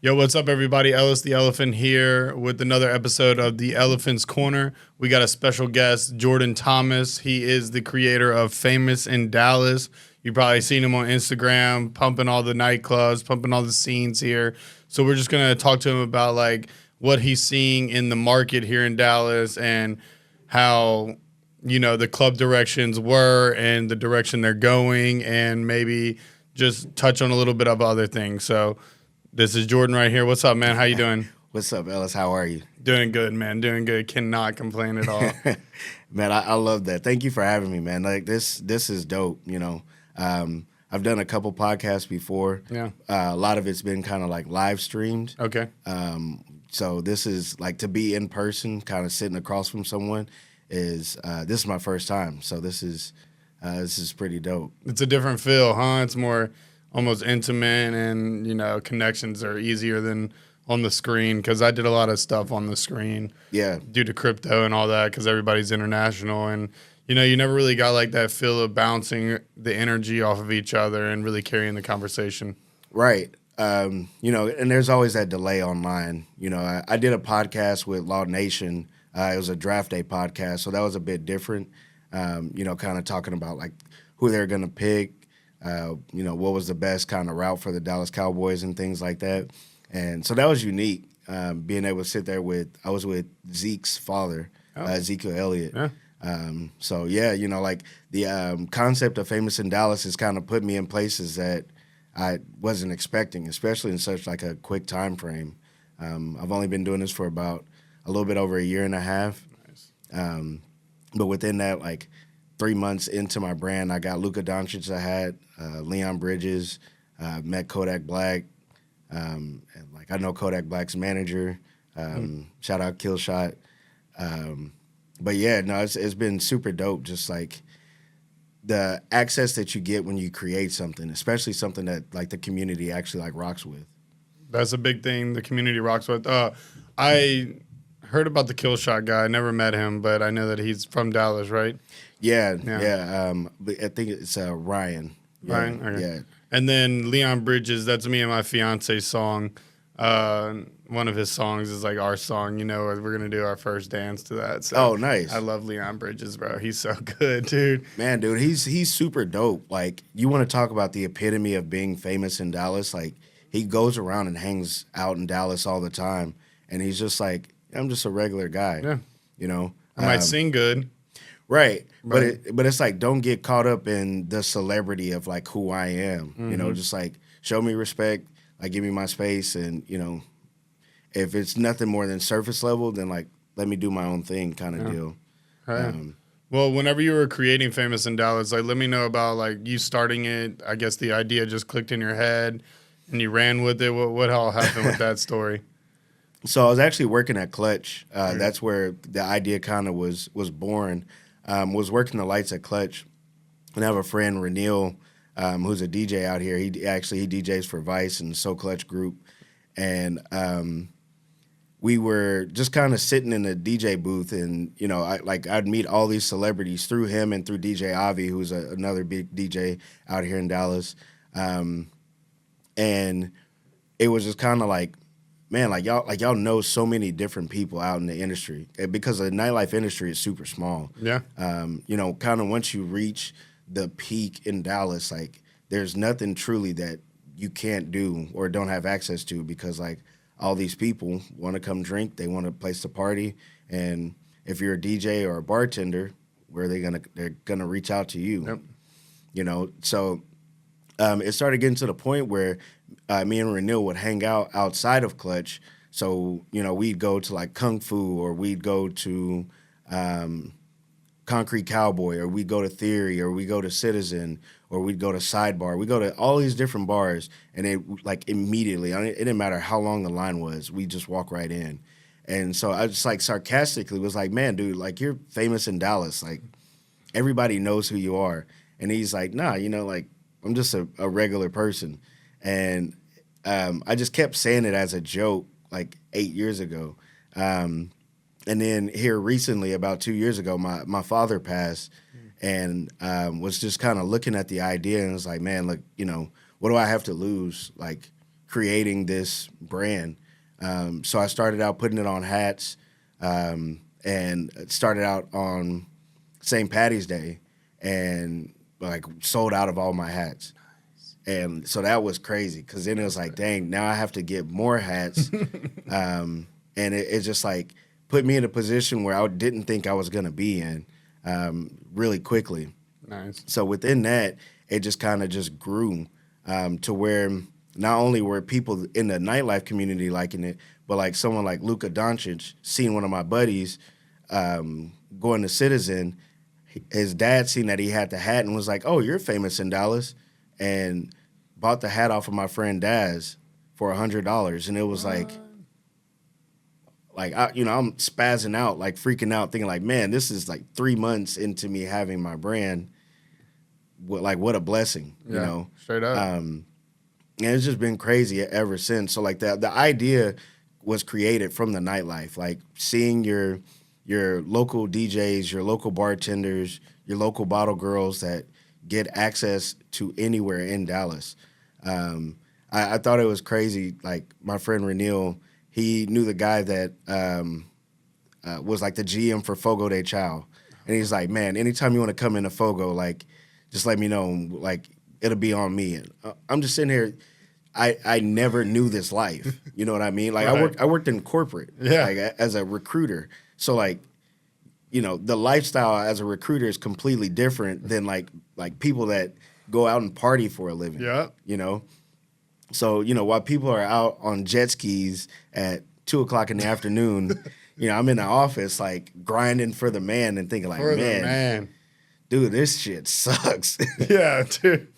Yo, what's up, everybody? Ellis the Elephant here with another episode of The Elephant's Corner. We got a special guest, Jordan Thomas. He is the creator of Famous in Dallas. You've probably seen him on Instagram, pumping all the nightclubs, pumping all the scenes here. So we're just going to talk to him about, like, what he's seeing in the market here in Dallas and how, you know, the club directions were and the direction they're going, and maybe just touch on a little bit of other things. So this is Jordan right here. What's up, man? How you doing? What's up, Ellis? How are you? Doing good, man. Doing good. Cannot complain at all. Man, I love that. Thank you for having me, man. Like this is dope. You know, I've done a couple podcasts before. Yeah. A lot of it's been kind of like live streamed. Okay. So this is like to be in person, kind of sitting across from someone. This is my first time. So this is pretty dope. It's a different feel, huh? It's more almost intimate, and, you know, connections are easier than on the screen, because I did a lot of stuff on the screen. Yeah. Due to crypto and all that, because everybody's international, and, you know, you never really got like that feel of bouncing the energy off of each other and really carrying the conversation. Right. You know, and there's always that delay online. You know, I did a podcast with Law Nation. It was a draft day podcast, so that was a bit different. You know, kind of talking about like who they're going to pick, you know, what was the best kind of route for the Dallas Cowboys and things like that. And so that was unique, being able to sit there I was with Zeke's father, Ezekiel Elliott. Yeah. So, yeah, you know, like the concept of Famous in Dallas has kind of put me in places that I wasn't expecting, especially in such like a quick time frame. I've only been doing this for about a little bit over a year and a half. Nice. But within that, like 3 months into my brand, I got Luka Doncic. I had Leon Bridges, met Kodak Black, and like I know Kodak Black's manager. Shout out Killshot. But yeah, no, it's been super dope. Just like the access that you get when you create something, especially something that like the community actually like rocks with. That's a big thing the community rocks with. I heard about the Killshot guy. I never met him, but I know that he's from Dallas, right? Yeah. But I think it's Ryan. Yeah, Ryan? Okay. Yeah. And then Leon Bridges, that's me and my fiance's song. One of his songs is like our song, you know, we're going to do our first dance to that. So Oh, nice. I love Leon Bridges, bro. He's so good, dude. Man, dude, he's super dope. Like, you want to talk about the epitome of being famous in Dallas? Like, he goes around and hangs out in Dallas all the time, and he's just like, I'm just a regular guy. Yeah. You know? I might sing good. Right. Right. But it's like, don't get caught up in the celebrity of, like, who I am. Mm-hmm. You know, just, like, show me respect, like, give me my space, and, you know, if it's nothing more than surface level, then, like, let me do my own thing kind of deal. Right. Well, whenever you were creating Famous in Dallas, like, let me know about, like, you starting it. I guess the idea just clicked in your head, and you ran with it. What all happened with that story? So I was actually working at Clutch. That's where the idea kind of was born. Was working the lights at Clutch, and I have a friend, Renil, who's a DJ out here. He DJs for Vice and So Clutch Group, and we were just kind of sitting in the DJ booth, and you know, I'd meet all these celebrities through him and through DJ Avi, who's another big DJ out here in Dallas, and it was just kind of like, man, y'all know so many different people out in the industry, because the nightlife industry is super small. Yeah. You know, kind of once you reach the peak in Dallas, like there's nothing truly that you can't do or don't have access to, because like all these people want to come drink, they want a place to party, and if you're a DJ or a bartender, they're gonna reach out to you. Yep. You know, so it started getting to the point where me and Renil would hang out outside of Clutch. So, you know, we'd go to like Kung Fu, or we'd go to Concrete Cowboy, or we'd go to Theory, or we'd go to Citizen, or we'd go to Sidebar. We go to all these different bars, and it like immediately, it didn't matter how long the line was, we just walk right in. And so I just like sarcastically was like, man, dude, like you're famous in Dallas. Like everybody knows who you are. And he's like, nah, you know, like I'm just a regular person. And I just kept saying it as a joke like 8 years ago. And then here recently, about 2 years ago, my father passed, and was just kind of looking at the idea and was like, man, look, you know, what do I have to lose? Like, creating this brand. So I started out putting it on hats, and it started out on St. Patty's Day, and like sold out of all my hats. And so that was crazy because then it was like, dang, now I have to get more hats. And it just like put me in a position where I didn't think I was going to be in really quickly. Nice. So within that, it just kind of just grew to where not only were people in the nightlife community liking it, but like someone like Luka Doncic, seeing one of my buddies going to Citizen, his dad seen that he had the hat and was like, "Oh, you're famous in Dallas," and bought the hat off of my friend Daz for $100, and it was like I'm spazzing out, like freaking out, thinking like, man, this is like 3 months into me having my brand. What a blessing, you know? Straight up. And it's just been crazy ever since. So like the idea was created from the nightlife, like seeing your local DJs, your local bartenders, your local bottle girls that get access to anywhere in Dallas. I thought it was crazy. Like my friend Renil, he knew the guy that was like the GM for Fogo de Chao. And he's like, man, anytime you want to come into Fogo, like, just let me know. Like, it'll be on me. And I'm just sitting here. I never knew this life. You know what I mean? Like, right. I worked in corporate, like, as a recruiter. So, like, you know, the lifestyle as a recruiter is completely different than, like people that go out and party for a living. Yeah. You know? So, you know, while people are out on jet skis at 2 o'clock in the afternoon, you know, I'm in the office, like, grinding for the man and thinking, like, man, dude, this shit sucks. Yeah, dude.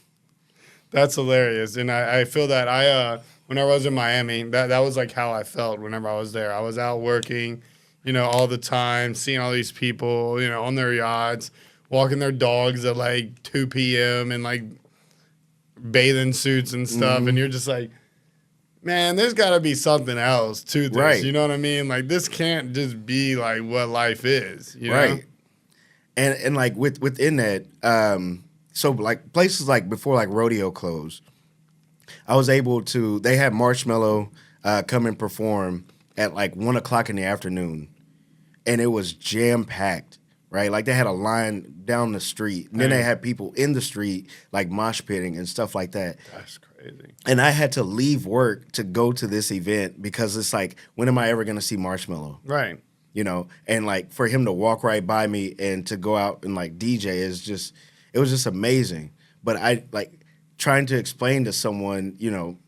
That's hilarious. And I feel that when I was in Miami, that was like how I felt whenever I was there. I was out working, you know, all the time, seeing all these people, you know, on their yachts, walking their dogs at like 2 p.m. in like bathing suits and stuff. And you're just like, man, there's got to be something else to this. Right. You know what I mean? Like, this can't just be like what life is. You know? Right. And like within that, so like places like before like Rodeo closed, I was able to. They had Marshmello come and perform at like 1 o'clock in the afternoon, and it was jam packed. Right, like they had a line down the street, and then they had people in the street like mosh pitting and stuff like that. That's crazy. And I had to leave work to go to this event because it's like, when am I ever going to see Marshmello? Right. You know, and like for him to walk right by me and to go out and like DJ is just, it was just amazing. But I like trying to explain to someone, you know,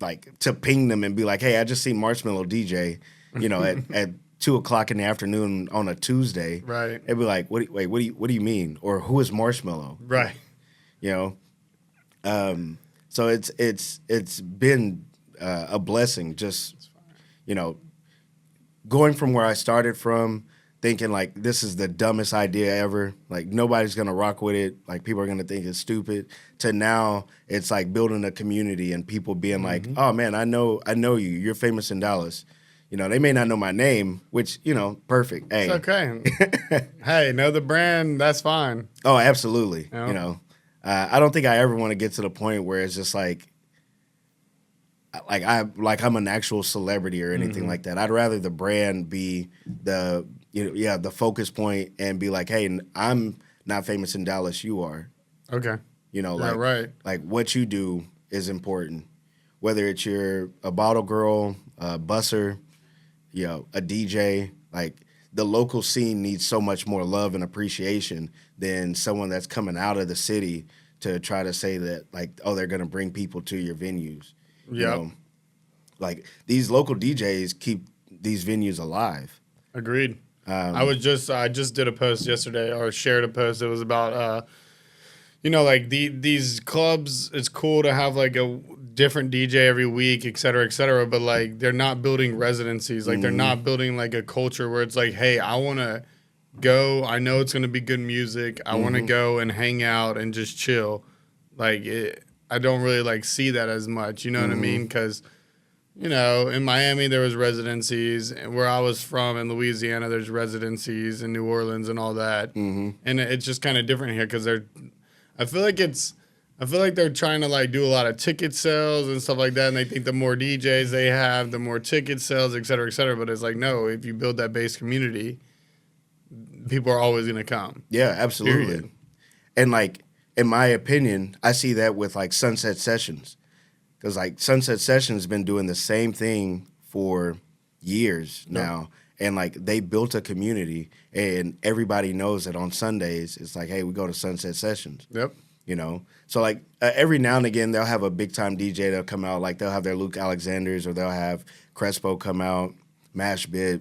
like to ping them and be like, hey, I just seen Marshmello DJ, you know, at 2 o'clock in the afternoon on a Tuesday. Right. They'd be like, what do you mean? Or who is Marshmello? Right. You know? So it's been a blessing, just, you know, going from where I started from, thinking like this is the dumbest idea ever, like nobody's gonna rock with it, like people are gonna think it's stupid, to now it's like building a community and people being like, oh man, I know you're famous in Dallas. You know, they may not know my name, which, you know, perfect. Hey. It's okay. Hey, know the brand, that's fine. Oh, absolutely. Yeah. You know, I don't think I ever want to get to the point where it's just like I'm an actual celebrity or anything like that. I'd rather the brand be the focus point and be like, hey, I'm not famous in Dallas, you are. Okay. You know, like right. Like what you do is important. Whether it's you're a bottle girl, a busser, you know, a DJ, like the local scene needs so much more love and appreciation than someone that's coming out of the city to try to say that, like, oh, they're going to bring people to your venues. Yeah. You know? Like, these local DJs keep these venues alive. Agreed. I just did a post yesterday, or shared a post. It was about, you know, like these clubs, it's cool to have like a different DJ every week, et cetera, but like they're not building residencies. Like they're not building like a culture where it's like, hey, I want to go. I know it's going to be good music. I want to go and hang out and just chill. Like I don't really like see that as much. You know what I mean? Because, you know, in Miami there was residencies, and where I was from in Louisiana there's residencies, in New Orleans and all that. And it's just kind of different here because I feel like it's I feel like they're trying to like do a lot of ticket sales and stuff like that, and they think the more DJs they have, the more ticket sales, et cetera, et cetera. But it's like, no, if you build that base community, people are always going to come. Yeah, absolutely. Period. And like, in my opinion, I see that with like Sunset Sessions, because like Sunset Sessions been doing the same thing for years now, and like they built a community, and everybody knows that on Sundays it's like, hey, we go to Sunset Sessions. Yep. You know, so like every now and again they'll have a big time DJ that'll come out, like they'll have their Luke Alexanders or they'll have Crespo come out, Mash Bit,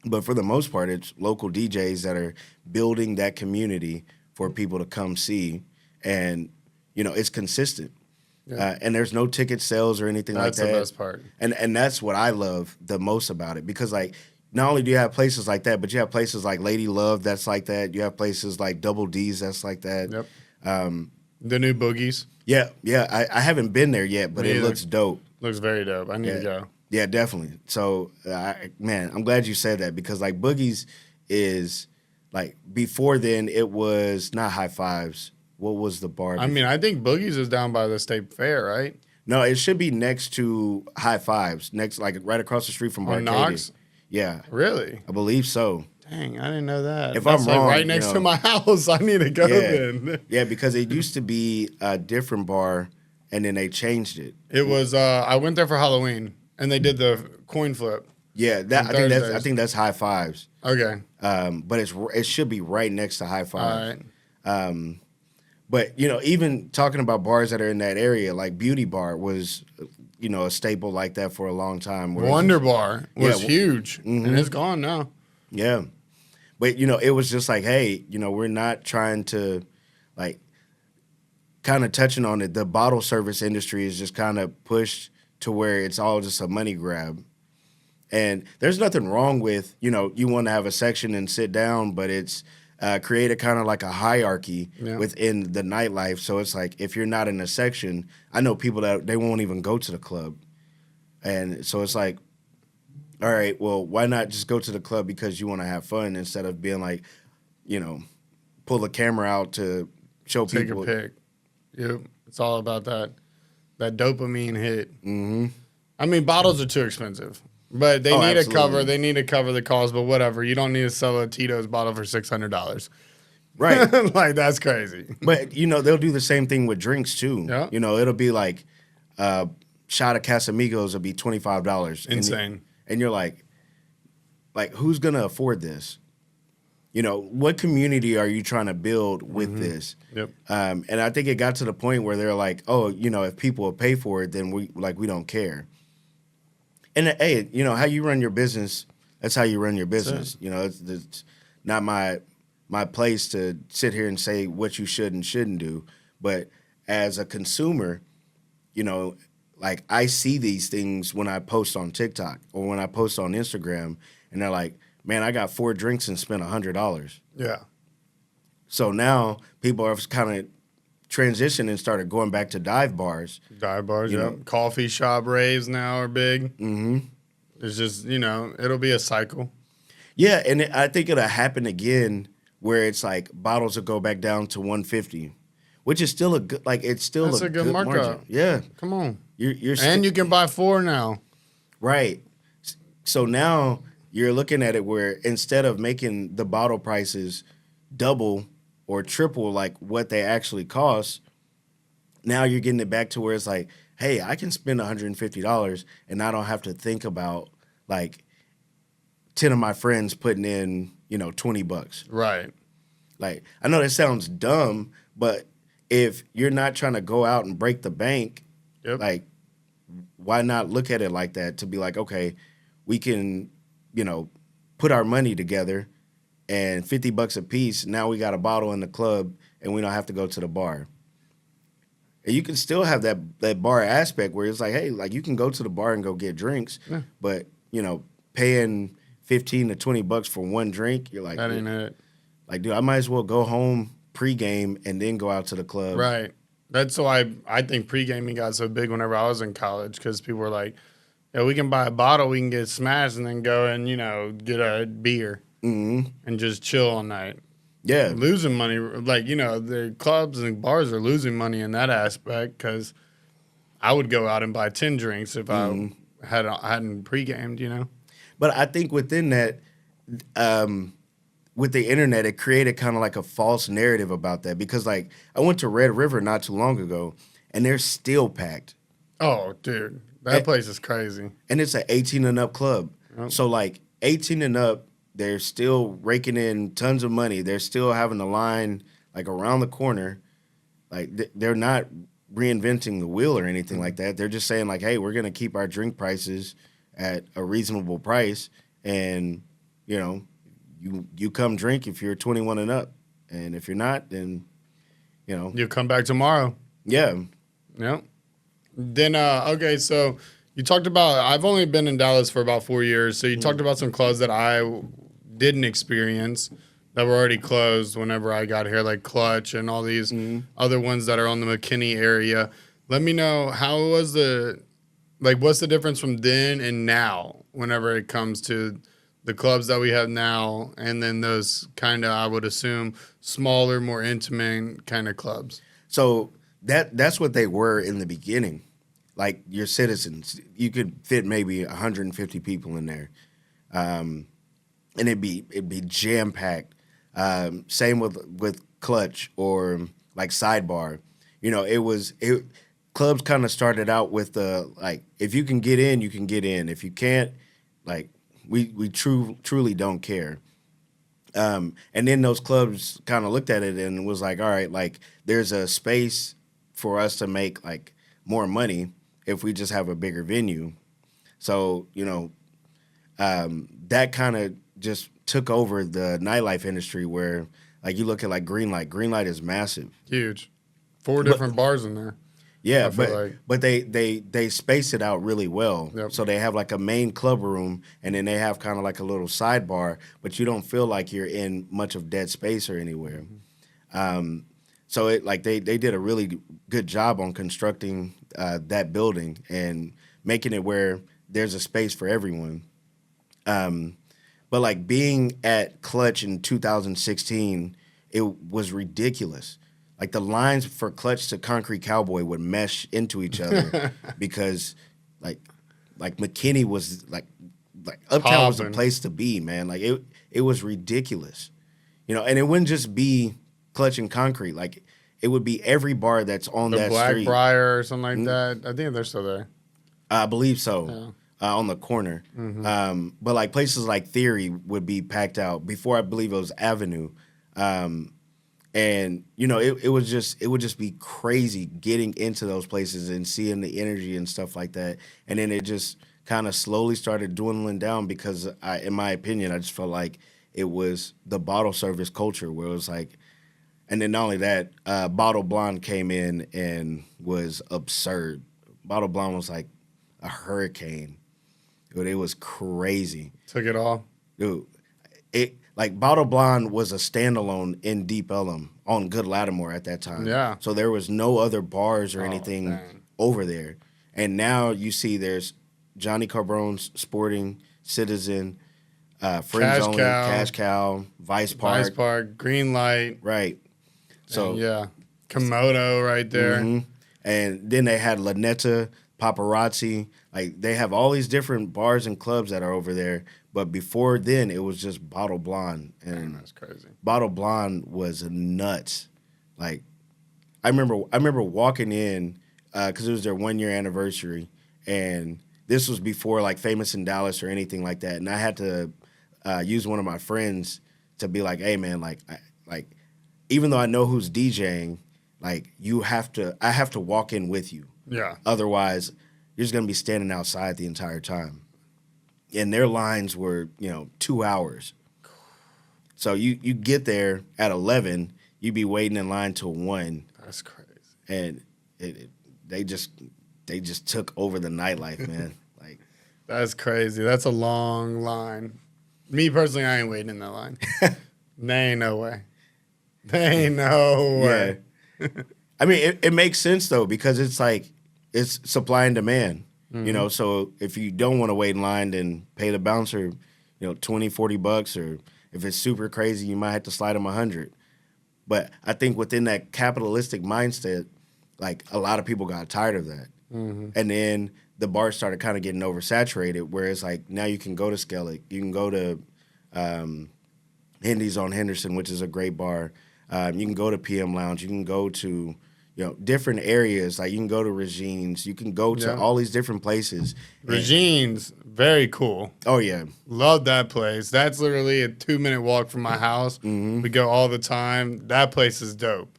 but for the most part it's local DJs that are building that community for people to come see, and you know it's consistent, and there's no ticket sales or anything like that. That's the best part, and that's what I love the most about it, because like not only do you have places like that, but you have places like Lady Love that's like that. You have places like Double D's that's like that. Yep. The new Boogies. Yeah. I haven't been there yet, but it looks dope. Looks very dope. I need to go. Yeah, definitely. So, man, I'm glad you said that, because like Boogies is like, before then it was not High Fives. What was the bar? I mean, I think Boogies is down by the State Fair, right? No, it should be next to High Fives, next, like right across the street from Arcady. Knox? Yeah. Really? I believe so. Dang, I didn't know that. If That's I'm wrong, like right next to my house. I need to go then. Yeah, because it used to be a different bar, and then they changed it. It was. I went there for Halloween, and they did the coin flip. Yeah, I think that's High Fives. Okay. But it should be right next to High Fives. All right. But you know, even talking about bars that are in that area, like Beauty Bar was, you know, a staple like that for a long time. Wonder Bar was huge, and it's gone now. Yeah. But, you know, it was just like, hey, you know, we're not trying to, like, kind of touching on it. The bottle service industry is just kind of pushed to where it's all just a money grab. And there's nothing wrong with, you know, you want to have a section and sit down, but it's created kind of like a hierarchy within the nightlife. So it's like, if you're not in a section, I know people that they won't even go to the club. And so it's like, all right, well, why not just go to the club because you want to have fun, instead of being like, you know, pull the camera out to show people. Take a pic. Yep. It's all about that dopamine hit. Mm-hmm. I mean, bottles are too expensive, but they need to cover the cost, but whatever. You don't need to sell a Tito's bottle for $600. Right. Like, that's crazy. But, you know, they'll do the same thing with drinks, too. Yeah. You know, it'll be like shot of Casamigos will be $25. Insane. And you're like, who's going to afford this? You know, what community are you trying to build with this? Yep. And I think it got to the point where they're like, oh, you know, if people will pay for it, then we don't care. And hey, you know, how you run your business, that's how you run your business. You know, it's not my place to sit here and say what you should and shouldn't do. But as a consumer, you know, like, I see these things when I post on TikTok or when I post on Instagram, and they're like, man, I got 4 drinks and spent $100. Yeah. So now people are kind of transitioned and started going back to dive bars. Dive bars, you yeah. know. Coffee shop raves now are big. Mm-hmm. It's just, you know, it'll be a cycle. Yeah, and I think it'll happen again where it's like bottles will go back down to $150, which is still a good, like, it's still That's a good markup. margin. Yeah. Come on. You're and you can buy 4 now. Right. So now you're looking at it where instead of making the bottle prices double or triple like what they actually cost, now you're getting it back to where it's like, hey, I can spend $150 and I don't have to think about like 10 of my friends putting in, you know, $20. Right. Like, I know that sounds dumb, but if you're not trying to go out and break the bank, like, why not look at it like that, to be like, okay, we can, you know, put our money together and $50 a piece. Now we got a bottle in the club and we don't have to go to the bar. And you can still have that bar aspect where it's like, hey, like, you can go to the bar and go get drinks, but, you know, paying $15 to $20 for one drink, you're like, that ain't it. Like, dude, I might as well go home pregame and then go out to the club. Right. That's why I think pre-gaming got so big whenever I was in college, because people were like, yeah, we can buy a bottle, we can get smashed, and then go and, you know, get a beer and just chill all night. Yeah. losing money. Like, the clubs and bars are losing money in that aspect because I would go out and buy 10 drinks if I hadn't pre-gamed. But I think within that, with the internet, it created kind of like a false narrative about that because, like, I went to Red River not too long ago, and they're still packed. Oh, dude, that place is crazy. And it's an 18 and up club. Yep. So, like, 18 and up, they're still raking in tons of money. They're still having a line, like, around the corner. Like, they're not reinventing the wheel or anything like that. They're just saying, like, hey, we're going to keep our drink prices at a reasonable price, and, you come drink if you're 21 and up. And if you're not, then, You'll come back tomorrow. Yeah. Yep. Then, okay, so you talked about, I've only been in Dallas for about 4 years, so you talked about some clubs that I didn't experience that were already closed whenever I got here, like Clutch and all these other ones that are on the McKinney area. Let me know, what's the difference from then and now whenever it comes to the clubs that we have now and then those kind of, I would assume, smaller, more intimate kind of clubs? So that's what they were in the beginning. Like your Citizens, you could fit maybe 150 people in there, and it'd be jam packed. Same with Clutch or like Sidebar. Clubs kind of started out with like, if you can get in, you can get in. If you can't, like, we truly don't care. And then those clubs kind of looked at it and was like, all right, like, there's a space for us to make like more money if we just have a bigger venue. So, that kind of just took over the nightlife industry where, like, you look at like Greenlight. Greenlight is massive. Huge. 4 different bars in there. Yeah, but they space it out really well. Yep. So they have like a main club room, and then they have kind of like a little sidebar, but you don't feel like you're in much of dead space or anywhere. So they did a really good job on constructing that building and making it where there's a space for everyone. But like being at Clutch in 2016, it was ridiculous. Like the lines for Clutch to Concrete Cowboy would mesh into each other because like McKinney was like Uptown was the place to be, man. Like it was ridiculous. And it wouldn't just be Clutch and Concrete. Like it would be every bar that's on that street. The Blackbriar or something like that. I think they're still there. I believe so. Yeah. On the corner. Mm-hmm. But like places like Theory would be packed out. Before, I believe it was Avenue. And it would just be crazy getting into those places and seeing the energy and stuff like that. And then it just kind of slowly started dwindling down because in my opinion, I just felt like it was the bottle service culture where it was like, and then not only that, Bottle Blonde came in and was absurd. Bottle Blonde was like a hurricane. Dude, it was crazy. Took it all. Dude, like Bottle Blonde was a standalone in Deep Ellum on Good Lattimore at that time. Yeah. So there was no other bars or anything over there. And now you see there's Johnny Carbone's Sporting, Citizen, Friends Only, Cash Cow, Vice Park, Greenlight. Right. So Komodo right there. Mm-hmm. And then they had Lanetta, Paparazzi. Like they have all these different bars and clubs that are over there. But before then, it was just Bottle Blonde, and that's crazy. Bottle Blonde was nuts. Like, I remember walking in because it was their 1-year anniversary, and this was before like Famous in Dallas or anything like that. And I had to use one of my friends to be like, "Hey, man, like even though I know who's DJing, like I have to walk in with you. Yeah. Otherwise, you're just gonna be standing outside the entire time." And their lines were, 2 hours. So you get there at 11, you be waiting in line till 1. That's crazy. And they just took over the nightlife, man. Like that's crazy. That's a long line. Me personally, I ain't waiting in that line. There ain't no way. There ain't no way. Yeah. I mean, it makes sense though because it's like it's supply and demand. Mm-hmm. So if you don't want to wait in line, then pay the bouncer, $20, $40, or if it's super crazy, you might have to slide them $100. But I think within that capitalistic mindset, like a lot of people got tired of that. And then the bars started kind of getting oversaturated, where it's like now you can go to Skellig, you can go to Hendy's on Henderson, which is a great bar. You can go to PM Lounge. You can go to, different areas. Like you can go to Regine's. You can go to all these different places. Regine's, very cool. Oh, yeah. Love that place. That's literally a 2-minute walk from my house. We go all the time. That place is dope.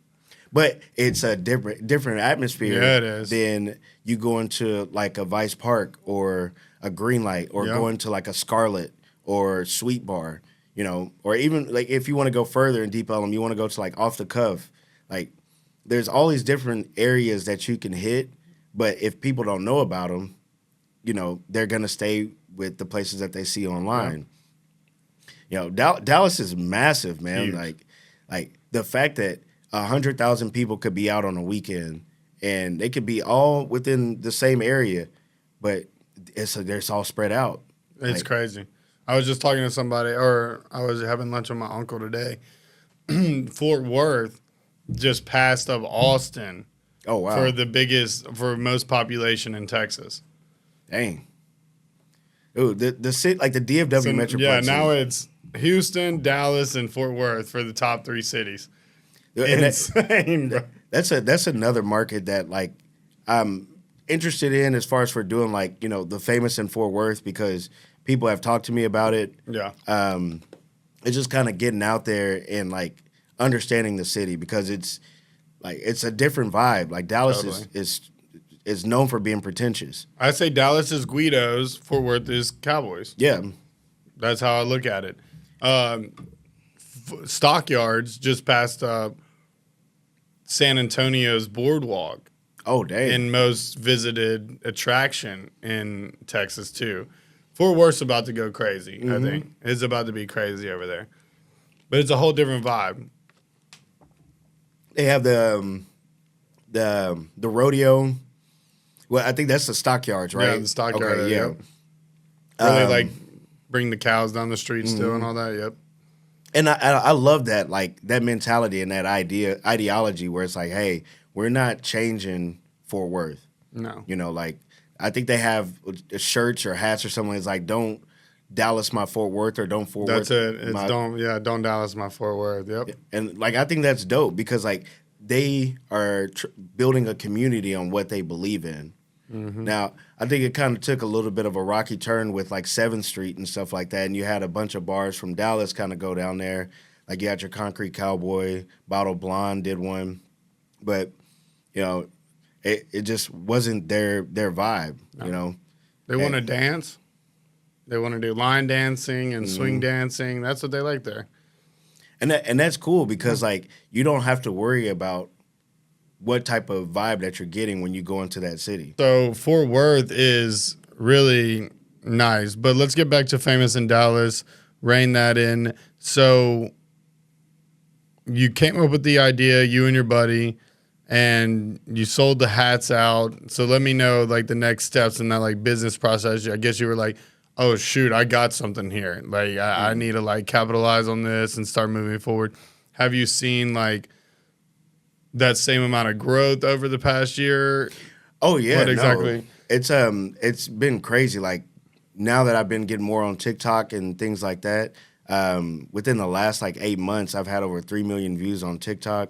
But it's a different atmosphere Yeah, it is. than you going to like a Vice Park or a Greenlight or going to like a Scarlet or Sweet Bar, or even like if you want to go further in Deep Ellum, you want to go to like Off the Cuff. Like there's all these different areas that you can hit, but if people don't know about them, they're going to stay with the places that they see online. Dallas is massive, man. Huge. Like the fact that 100,000 people could be out on a weekend and they could be all within the same area, but it's all spread out. It's crazy. I was just talking to somebody, or I was having lunch with my uncle today. Fort Worth just passed up Austin. Oh, wow. For most population in Texas. Dang. Ooh, the city, like the DFW Metroplex. Yeah, now it's Houston, Dallas, and Fort Worth for the top 3 cities. Insane, bro. That's another market that like I'm interested in as far as for doing like the famous in Fort Worth, because people have talked to me about it. Yeah. It's just kind of getting out there and like understanding the city, because it's a different vibe. Like Dallas is known for being pretentious. I say Dallas is Guido's, Fort Worth is Cowboys. Yeah. That's how I look at it. Stockyards just passed San Antonio's boardwalk. Oh, dang. And most visited attraction in Texas, too. Fort Worth's about to go crazy, I think. It's about to be crazy over there. But it's a whole different vibe. They have the rodeo. Well, I think that's the Stockyards, right? Yeah, the Stockyard. Okay, yeah. Where they, like, bring the cows down the street still and all that, yep. And I love that, like, that mentality and that ideology where it's like, hey, we're not changing Fort Worth. No. Like, I think they have shirts or hats or something that's like, don't Dallas my Fort Worth, or don't Fort Worth. Worth. That's it. Don't Dallas my Fort Worth. Yep. And, like, I think that's dope because, like, they are building a community on what they believe in. Now, I think it kind of took a little bit of a rocky turn with like 7th Street and stuff like that, and you had a bunch of bars from Dallas kind of go down there. Like you had your Concrete Cowboy, Bottle Blonde did one, but it just wasn't their vibe. No. They want to dance. They want to do line dancing and swing dancing. That's what they like there. And that's cool because like you don't have to worry about what type of vibe that you're getting when you go into that city. So Fort Worth is really nice, but let's get back to Famous in Dallas, rein that in. So you came up with the idea, you and your buddy, and you sold the hats out. So let me know like the next steps in that like business process. I guess you were like, oh shoot, I got something here. Like I need to like capitalize on this and start moving forward. Have you seen like that same amount of growth over the past year? Oh yeah, what exactly? No. It's been crazy. Like now that I've been getting more on TikTok and things like that, within the last like 8 months, I've had over 3 million views on TikTok.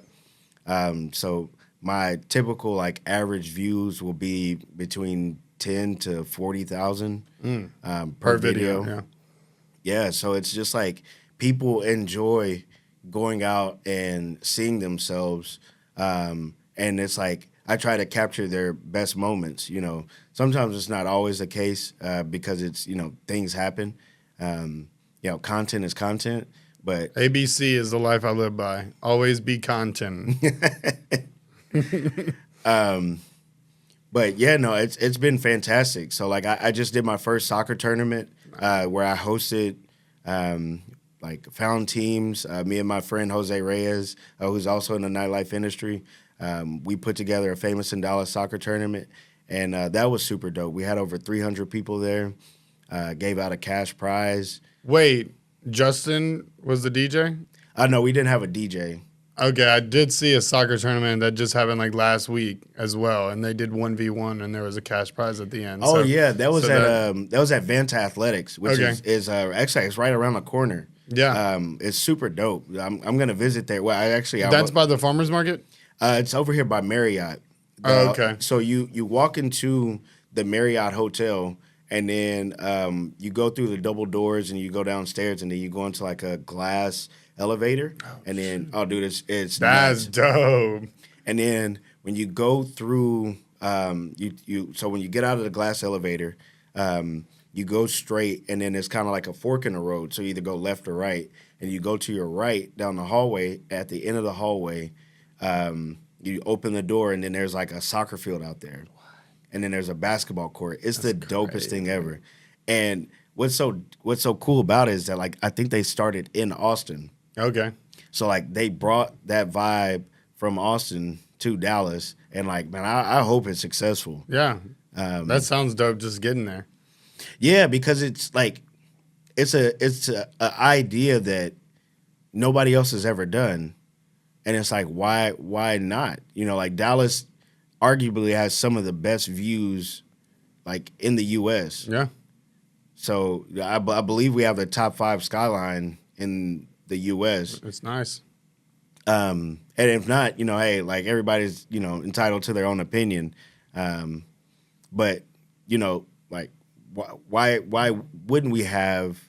So my typical like average views will be between 10 to 40,000 per video. Yeah, so it's just like people enjoy going out and seeing themselves. And it's like I try to capture their best moments. Sometimes it's not always the case because it's things happen. Content is content, but ABC is the life I live by. Always be content. But yeah, no, it's been fantastic. So like I just did my first soccer tournament where I hosted found teams. Me and my friend Jose Reyes, who's also in the nightlife industry, we put together a Famous in Dallas soccer tournament, and that was super dope. We had over 300 people there. Gave out a cash prize. Wait, Justin was the DJ? No, we didn't have a DJ. Okay, I did see a soccer tournament that just happened like last week as well, and they did 1v1, and there was a cash prize at the end. Oh So, yeah, that that was at Vanta Athletics, which Okay. is actually it's right around the corner. Yeah. It's super dope. I'm gonna visit there. Well, That's by the farmers market. it's over here by Marriott. Oh, okay. So you walk into the Marriott Hotel, and then you go through the double doors, and you go downstairs, and then you go into like a glass elevator, and then dude, it's That's nuts. dope. And then when you go through, so when you get out of the glass elevator, you go straight, and then it's kind of like a fork in the road. So you either go left or right, and you go to your right down the hallway. At the end of the hallway, you open the door, and then there's like a soccer field out there, and then there's a basketball court. It's the dopest thing ever. And what's so cool about it is that like I think they started in Austin. Okay. So like they brought that vibe from Austin to Dallas, and like man, I hope it's successful. Yeah. That sounds dope. Just getting there. Yeah, because it's like it's a idea that nobody else has ever done, and it's like why not? You know, like Dallas arguably has some of the best views like in the U.S. Yeah. So I believe we have the top 5 skyline in the U.S. It's nice. And if not, you know, hey, like everybody's, you know, entitled to their own opinion. But, you know, like why wouldn't we have,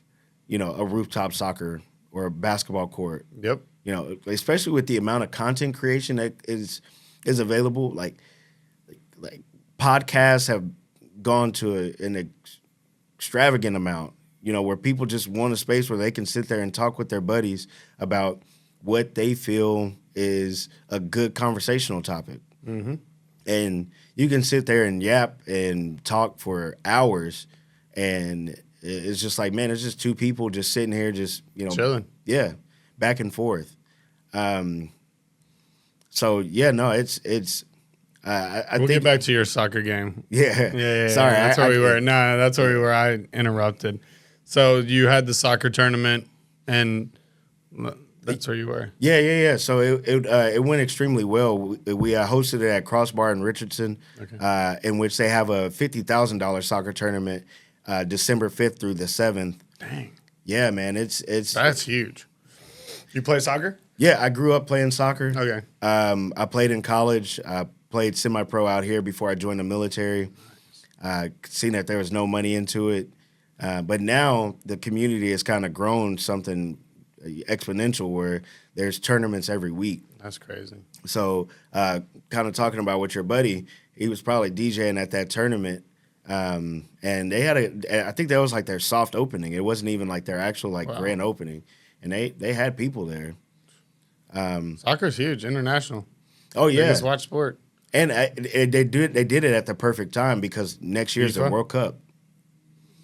you know, a rooftop soccer or a basketball court? Yep. You know, especially with the amount of content creation that is available. Like podcasts have gone to an extravagant amount, you know, where people just want a space where they can sit there and talk with their buddies about what they feel is a good conversational topic. Mm-hmm. And you can sit there and yap and talk for hours, and it's just like, man, it's just two people just sitting here just, you know, chilling. Yeah, back and forth. So, yeah, no, it's I We'll think, get back to your soccer game. Yeah. Yeah. Sorry. That's where we were. No, that's where we were. I interrupted. So you had the soccer tournament, and that's where you were. Yeah. So it went extremely well. We hosted it at Crossbar in Richardson, in which they have a $50,000 soccer tournament, December 5th through the 7th. Dang. Yeah, man, it's That's huge. You play soccer? Yeah, I grew up playing soccer. Okay. I played in college. I played semi-pro out here before I joined the military. Seen that there was no money into it. But now the community has kind of grown something exponential where there's tournaments every week. That's crazy. So kind of talking about with your buddy, he was probably DJing at that tournament. And they had I think that was like their soft opening. It wasn't even like their actual grand opening. And they had people there. Soccer's huge, international. Oh, yeah. Biggest watch sport. And they did it at the perfect time because next year's the World Cup.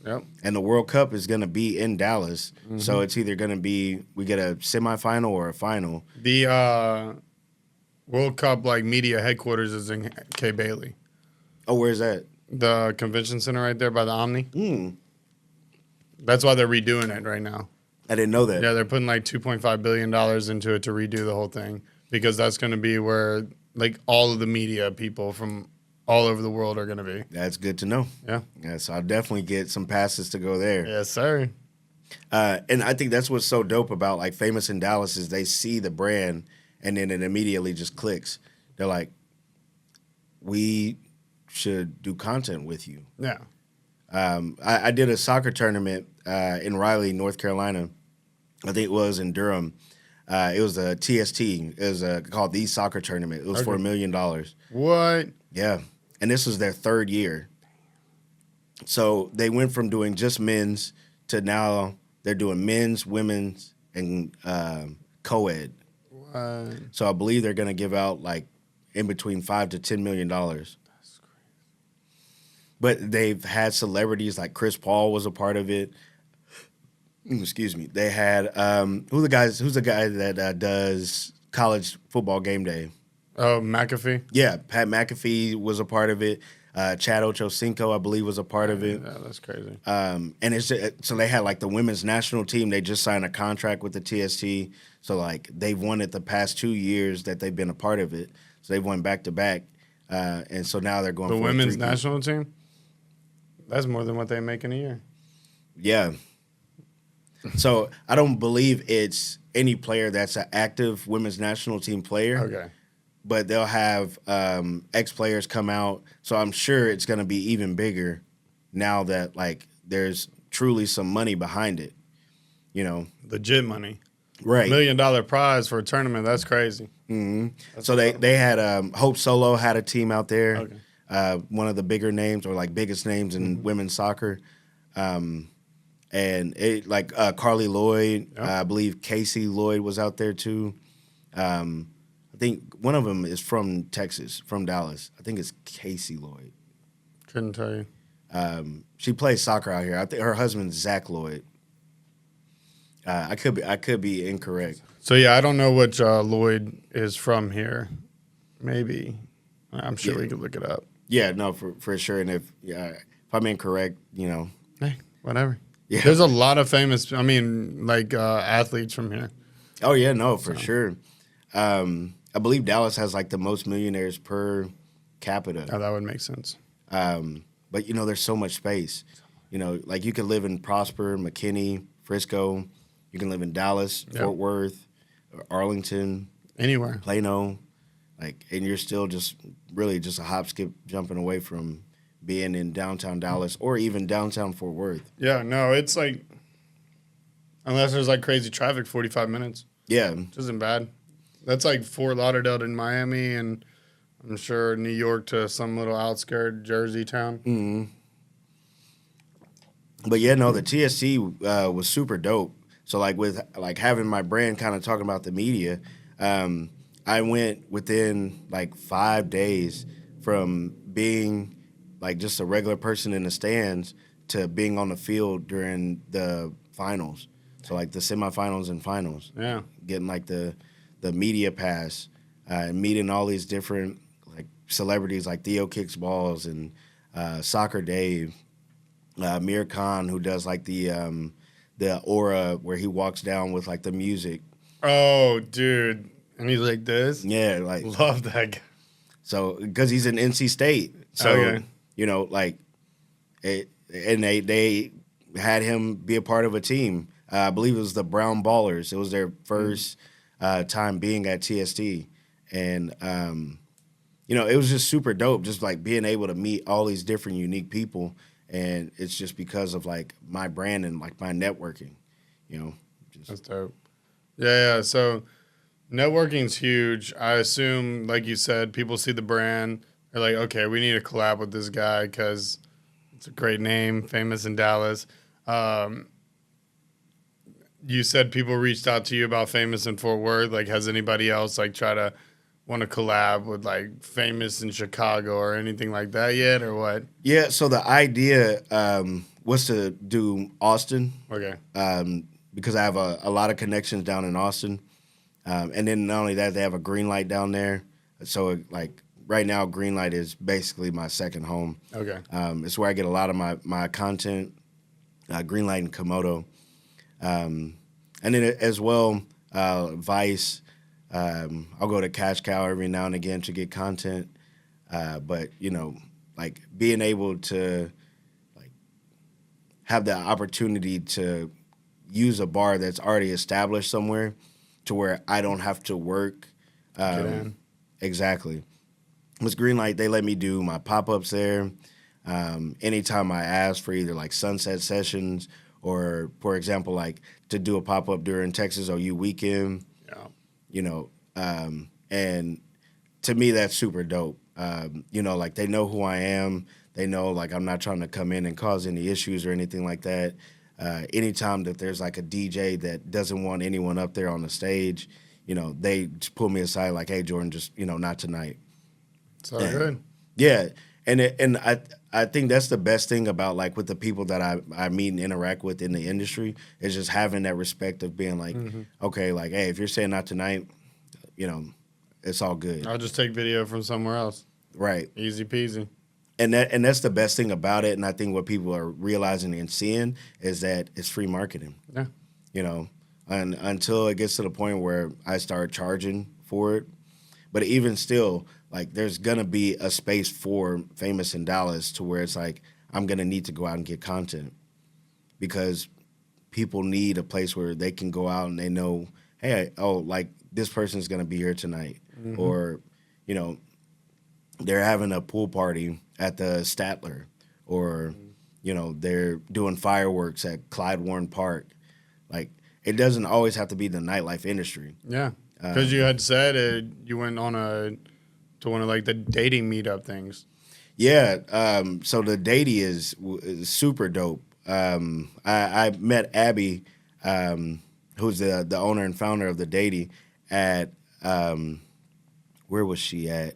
Yep. And the World Cup is going to be in Dallas. Mm-hmm. So it's either going to be we get a semifinal or a final. The World Cup media headquarters is in K Bailey. Oh, where's that? The convention center right there by the Omni. Mm. That's why they're redoing it right now. I didn't know that. Yeah, they're putting $2.5 billion into it to redo the whole thing because that's going to be where all of the media people from all over the world are going to be. That's good to know. Yeah, so I'll definitely get some passes to go there. Yes, sir. And I think that's what's so dope about Famous in Dallas is they see the brand and then it immediately just clicks. They're like, we should do content with you. Yeah. I did a soccer tournament in Raleigh, North Carolina. I think it was in Durham. It was a TST. It was called the Soccer Tournament. It was for $1 million. What? Yeah. And this was their 3rd year. So they went from doing just men's to now they're doing men's, women's, and co-ed. What? So I believe they're going to give out in between $5 to $10 million. That's crazy. But they've had celebrities like Chris Paul was a part of it. Excuse me. They had who's the guy that does college football game day? Oh, McAfee? Yeah, Pat McAfee was a part of it. Chad Ochocinco, I believe, was a part of it. Yeah, that's crazy. And it's so they had like the women's national team. They just signed a contract with the TST. So like they've won it the past 2 years that they've been a part of it. So they've won back to back. And so now they're going The for women's national team? That's more than what they make in a year. Yeah. So I don't believe it's any player that's an active women's national team player. Okay. But they'll have ex-players come out. So I'm sure it's going to be even bigger now that, like, there's truly some money behind it, you know. Legit money. Right. $1 million prize for a tournament. That's crazy. Mm-hmm. So they had Hope Solo had a team out there, Okay. one of the bigger names or, like, biggest names in women's soccer. And it like Carly Lloyd, Yep. I believe Casey Lloyd was out there too. I think one of them is from Texas, from Dallas. I think it's Casey Lloyd. Couldn't tell you. She plays soccer out here. I think her husband's Zach Lloyd. I could be incorrect. So, yeah, I don't know which Lloyd is from here. Maybe. I'm sure we could look it up. Yeah, no, for sure. And if I'm incorrect, Hey, whatever. Yeah. There's a lot of famous, athletes from here. Oh yeah, no, for sure. I believe Dallas has like the most millionaires per capita. Oh, that would make sense. But there's so much space. Like you could live in Prosper, McKinney, Frisco. You can live in Dallas, Yep. Fort Worth, Arlington, Anywhere. Plano, and you're still just really just a hop, skip, jumping away from being in downtown Dallas or even downtown Fort Worth. Yeah, no, it's like, unless there's like crazy traffic, 45 minutes. Yeah, Which isn't bad. That's like Fort Lauderdale to Miami, and I'm sure New York to some little outskirt Jersey town. mm-hmm. But yeah, no, the TSC was super dope. So like with like having my brand kind of talking about the media, I went within like 5 days from being like just a regular person in the stands to being on the field during the finals. So like the semifinals and finals. Yeah. Getting like the media pass, meeting all these different like celebrities like Theo Kicks Balls and Soccer Dave, Mir Khan, who does like the aura where he walks down with like the music. Oh, dude. And he's like this? Yeah, like Love that guy. so because he's in NC State. So Okay. like it, and they had him be a part of a team. I believe it was the Brown Ballers. It was their first time being at TST, and it was just super dope. Just like being able to meet all these different unique people, and it's just because of like my brand and like my networking. That's dope. Yeah. So networking's huge. I assume, like you said, people see the brand. They're like, okay, we need to collab with this guy because it's a great name, famous in Dallas. You said people reached out to you about Famous in Fort Worth. Like, has anybody else like try to want to collab with like Famous in Chicago or anything like that yet, or what? Yeah. So the idea was to do Austin. Okay. Because I have a lot of connections down in Austin. And then not only that, they have a green light down there. So like right now, green light is basically my second home. Okay. It's where I get a lot of my content, green light and Komodo. And then as well, Vice. I'll go to Cash Cow every now and again to get content. But, like being able to like have the opportunity to use a bar that's already established somewhere to where I don't have to work. Get in. Exactly. With Greenlight, they let me do my pop-ups there. Anytime I ask for either like sunset sessions or, for example, like to do a pop-up during Texas OU weekend, and to me, that's super dope. Like they know who I am. They know like I'm not trying to come in and cause any issues or anything like that. Anytime that there's like a DJ that doesn't want anyone up there on the stage, they just pull me aside like, hey, Jordan, just, not tonight. It's all good. Yeah. And I think that's the best thing about like with the people that I meet and interact with in the industry is just having that respect of being like, okay, like, hey, if you're saying not tonight, it's all good. I'll just take video from somewhere else. Right. Easy peasy. And that's the best thing about it. And I think what people are realizing and seeing is that it's free marketing. Yeah. You know, and until it gets to the point where I start charging for it. But even still, like there's gonna be a space for Famous in Dallas to where it's like I'm gonna need to go out and get content because people need a place where they can go out and they know, hey, oh, like this person's gonna be here tonight, or you know, they're having a pool party at the Statler, or you know, they're doing fireworks at Clyde Warren Park. Like it doesn't always have to be the nightlife industry. Yeah. Because you had said you went on to one of like the dating meetup things. Yeah. So the Datey is super dope. I met Abby, who's the owner and founder of the Datey, at where was she at?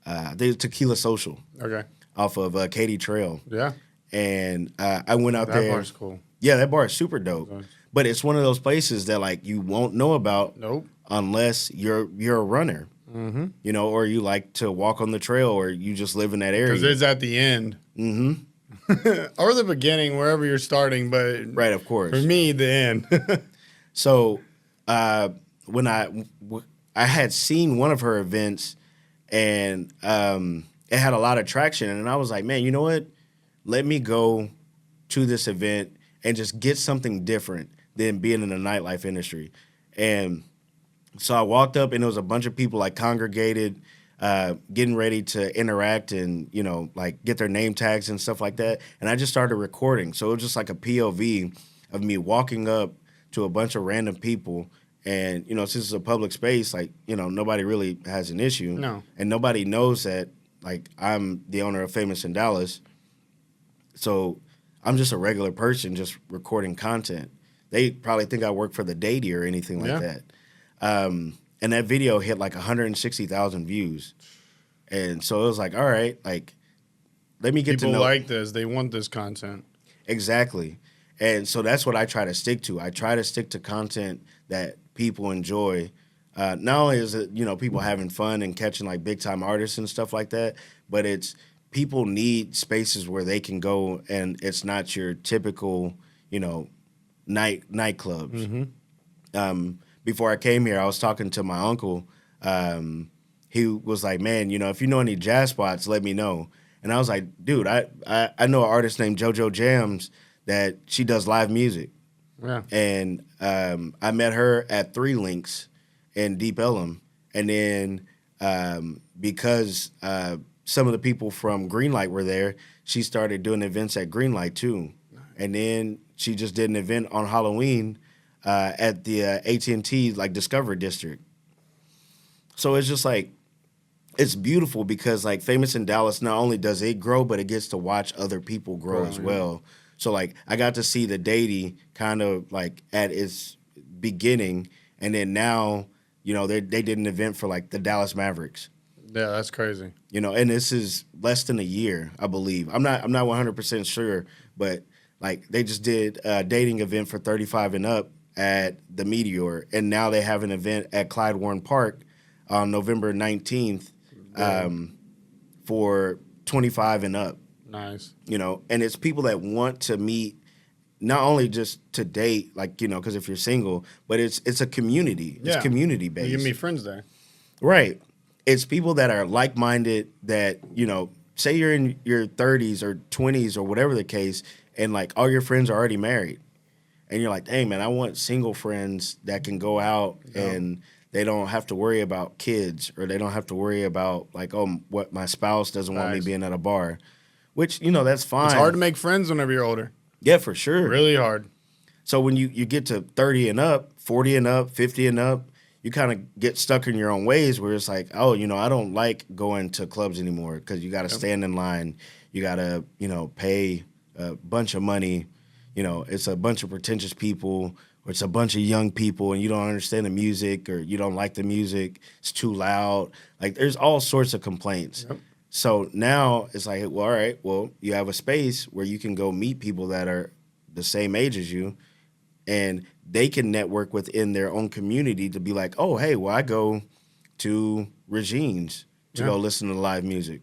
The Tequila Social. Okay. Off of Katy Trail. Yeah. And I went out there. That bar's cool. Yeah, that bar is super dope. Nice. But it's one of those places that like you won't know about Nope. unless you're a runner. Mm-hmm. You know, or you like to walk on the trail, or you just live in that area. Because it's at the end. Mm-hmm. Or the beginning, wherever you're starting, but Right, of course. for me, the end. So when I had seen one of her events, and it had a lot of traction, and I was like, man, you know what? Let me go to this event and just get something different than being in the nightlife industry. And so I walked up, and there was a bunch of people like congregated, getting ready to interact and, you know, like get their name tags and stuff like that. And I just started recording. So it was just like a POV of me walking up to a bunch of random people. And, you know, since it's a public space, like, you know, nobody really has an issue. No. And nobody knows that, like, I'm the owner of Famous in Dallas. So I'm just a regular person just recording content. They probably think I work for the Datey or anything like that. And that video hit like 160,000 views. And so it was like, all right, like, let me get People to know. like this. They want this content. Exactly. And so that's what I try to stick to. I try to stick to content that people enjoy. Not only is it, you know, people having fun and catching like big time artists and stuff like that, but it's people need spaces where they can go and it's not your typical, you know, nightclubs. Before I came here, I was talking to my uncle. He was like, man, you know, if you know any jazz spots, let me know. And I was like, dude, I know an artist named JoJo Jams that she does live music. Yeah. And I met her at Three Links in Deep Ellum. And then because some of the people from Greenlight were there, she started doing events at Greenlight too. And then she just did an event on Halloween at the AT&T like Discovery District. So it's just like, it's beautiful because like Famous in Dallas, not only does it grow, but it gets to watch other people grow as well. So like I got to see the Datey kind of like at its beginning, and then now, you know, they did an event for like the Dallas Mavericks. Yeah, that's crazy. You know, and this is less than a year, I believe. I'm not 100% sure, but like they just did a dating event for 35 and up at the Meteor, and now they have an event at Clyde Warren Park on November 19th for 25 and up. Nice. You know, and it's people that want to meet, not only just to date, like, you know, because if you're single, but it's a community. It's community based. You can meet friends there. Right. It's people that are like-minded that, you know, say you're in your 30s or 20s or whatever the case, and like all your friends are already married. And you're like, dang, man, I want single friends that can go out and they don't have to worry about kids, or they don't have to worry about like, oh, what my spouse doesn't want me being at a bar, which, you know, that's fine. It's hard to make friends whenever you're older. Yeah, for sure. Really hard. So when you get to 30 and up, 40 and up, 50 and up, you kind of get stuck in your own ways where it's like, oh, you know, I don't like going to clubs anymore because you got to stand in line. You got to, you know, pay a bunch of money. You know, it's a bunch of pretentious people, or it's a bunch of young people, and you don't understand the music, or you don't like the music. It's too loud. Like, there's all sorts of complaints. Yep. So now it's like, well, all right, well, you have a space where you can go meet people that are the same age as you, and they can network within their own community to be like, oh, hey, well, I go to Regine's to go listen to live music.